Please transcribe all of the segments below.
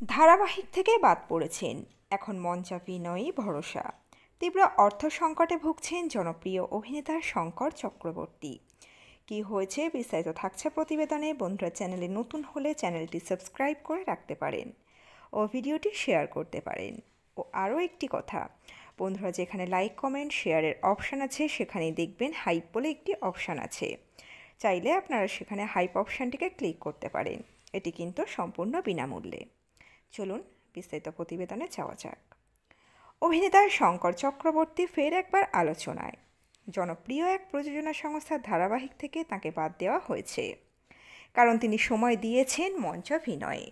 ধারাবাহিক থেকে বাদ পড়েছেন, এখন মঞ্চাভিনয়ই ভরসা। তীব্র অর্থ সংকটে ভুগছেন জনপ্রিয় অভিনেতা শঙ্কর চক্রবর্তী। কি হয়েছে বিস্তারিত থাকছে প্রতিবেদনে। বন্ধুরা, চ্যানেলে নতুন হলে চ্যানেলটি সাবস্ক্রাইব করে রাখতে পারেন ও ভিডিওটি শেয়ার করতে পারেন। ও আরও একটি কথা, বন্ধুরা, যেখানে লাইক কমেন্ট শেয়ারের অপশান আছে সেখানেই দেখবেন হাইপ বলে একটি অপশান আছে। চাইলে আপনারা সেখানে হাইপ অপশানটিকে ক্লিক করতে পারেন। এটি কিন্তু সম্পূর্ণ বিনামূল্যে। চলুন বিস্তারিত প্রতিবেদনে যাওয়া যাক। অভিনেতা শঙ্কর চক্রবর্তী ফের একবার আলোচনায়। জনপ্রিয় এক প্রযোজনা সংস্থার ধারাবাহিক থেকে তাকে বাদ দেওয়া হয়েছে, কারণ তিনি সময় দিয়েছেন মঞ্চাভিনয়ে।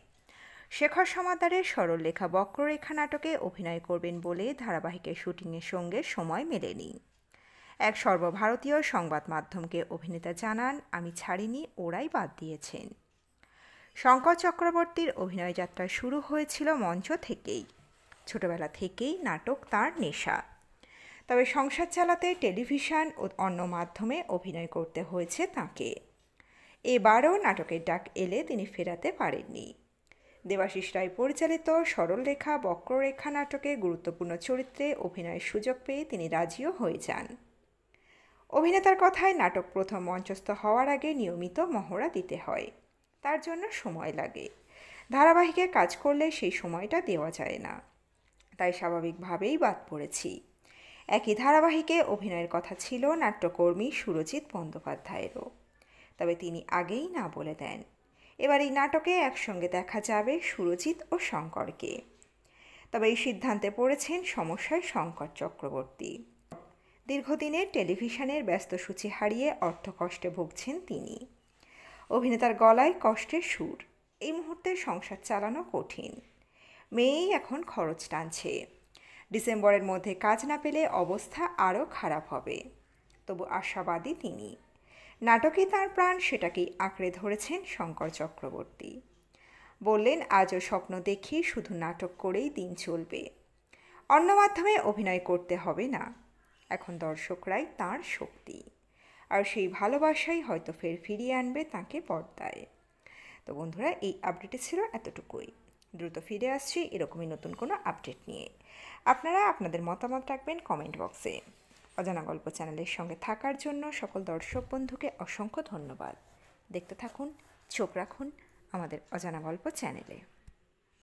শেখর সমাদ্দারের সরলরেখা বক্ররেখা নাটকে অভিনয় করবেন বলে ধারাবাহিকের শুটিংয়ের সঙ্গে সময় মেলেনি। এক সর্বভারতীয় সংবাদ মাধ্যমকে অভিনেতা জানান, আমি ছাড়িনি, ওরাই বাদ দিয়েছেন। শঙ্কর চক্রবর্তীর অভিনয় যাত্রা শুরু হয়েছিল মঞ্চ থেকেই। ছোটবেলা থেকেই নাটক তার নেশা। তবে সংসার চালাতে টেলিভিশন ও অন্য মাধ্যমে অভিনয় করতে হয়েছে তাঁকে। এবারও নাটকের ডাক এলে তিনি ফেরাতে পারেননি। দেবাশিস রায় পরিচালিত সরলরেখা বক্ররেখা নাটকে গুরুত্বপূর্ণ চরিত্রে অভিনয়ের সুযোগ পেয়ে তিনি রাজিও হয়ে যান। অভিনেতার কথায়, নাটক প্রথম মঞ্চস্থ হওয়ার আগে নিয়মিত মহড়া দিতে হয়, তার জন্য সময় লাগে। ধারাবাহিকে কাজ করলে সেই সময়টা দেওয়া যায় না, তাই স্বাভাবিকভাবেই বাদ পড়েছি। একই ধারাবাহিকে অভিনয়ের কথা ছিল নাট্যকর্মী সুরজিৎ বন্দ্যোপাধ্যায়েরও, তবে তিনি আগেই না বলে দেন। এবার এই নাটকে একসঙ্গে দেখা যাবে সুরজিৎ ও শঙ্করকে। তবে এই সিদ্ধান্তে পড়েছেন সমস্যায় শঙ্কর চক্রবর্তী। দীর্ঘদিনের টেলিভিশনের ব্যস্ত সূচি হারিয়ে অর্থকষ্টে ভুগছেন তিনি। অভিনেতার গলায় কষ্টের সুর। এই মুহূর্তে সংসার চালানো কঠিন। মেয়েই এখন খরচ টানছে। ডিসেম্বরের মধ্যে কাজ না পেলে অবস্থা আরও খারাপ হবে। তবু আশাবাদী তিনি। নাটকে তার প্রাণ, সেটাকেই আঁকড়ে ধরেছেন শঙ্কর চক্রবর্তী। বললেন, আজও স্বপ্ন দেখি শুধু নাটক করেই দিন চলবে, অন্য মাধ্যমে অভিনয় করতে হবে না। এখন দর্শকরাই তাঁর শক্তি, আর সেই ভালোবাসাই হয়তো ফের ফিরিয়ে আনবে তাঁকে পর্দায়। তো বন্ধুরা, এই আপডেটে ছিল এতটুকুই। দ্রুত ফিরে আসছি এরকমই নতুন কোনো আপডেট নিয়ে। আপনারা আপনাদের মতামত রাখবেন কমেন্ট বক্সে। অজানা গল্প চ্যানেলের সঙ্গে থাকার জন্য সকল দর্শক বন্ধুকে অসংখ্য ধন্যবাদ। দেখতে থাকুন, চোখ রাখুন আমাদের অজানা গল্প চ্যানেলে।